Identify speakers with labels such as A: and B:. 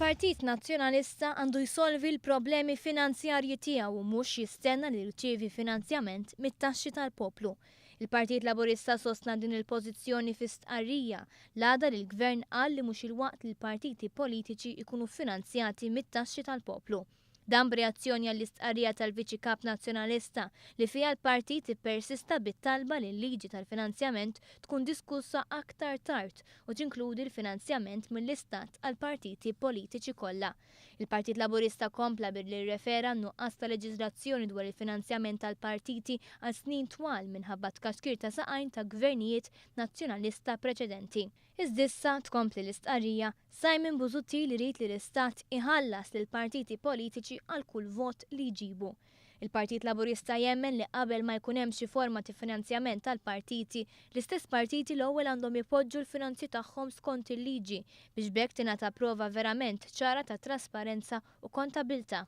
A: Il-Partit Nazzjonalista għandu jsolvi l-problemi finanzjarji tiegħu u mhux jistenna li jirċievi finanzjament mit-taxxi tal-poplu. Il-Partit Laburista sostna din il-pożizzjoni fi stqarrija l-għada li l-Gvern qal li mhux il-waqt li l-partiti politiċi jkunu finanzjati mit-taxxi tal-poplu. Dan b'reazzjoni għall-istqarrija tal-Viċi Kap Nazzjonalista li fiha l-partit ippersista bit-talba li l-liġi tal-finanzjament tkun diskussa aktar tard u tinkludi l-finanzjament mill-Istat għal partiti politiċi kollha. Il-Partit Laburista kompla billi rrefera nuqqas ta' leġiżlazzjoni dwar il-finanzjament tal-partiti għal snin twal minħabba tkaxkir ta' saqajn ta' gvernijiet nazzjonalista preċedenti. Iżdissa tkompli l-istqarrija Simon Busuttil li rid li l-Istat iħallas lil partiti politiċi għal kull vot li jġibu. Il-Partit Laburista jemmen li qabel ma jkun hemm xi forma ta' finanzjament tal-partiti, l-istess partiti l-ewwel għandhom ipoġġu l-finanzi tagħhom skont il-liġi biex bekk tingħata prova verament ċara ta' trasparenza u kontabilta'.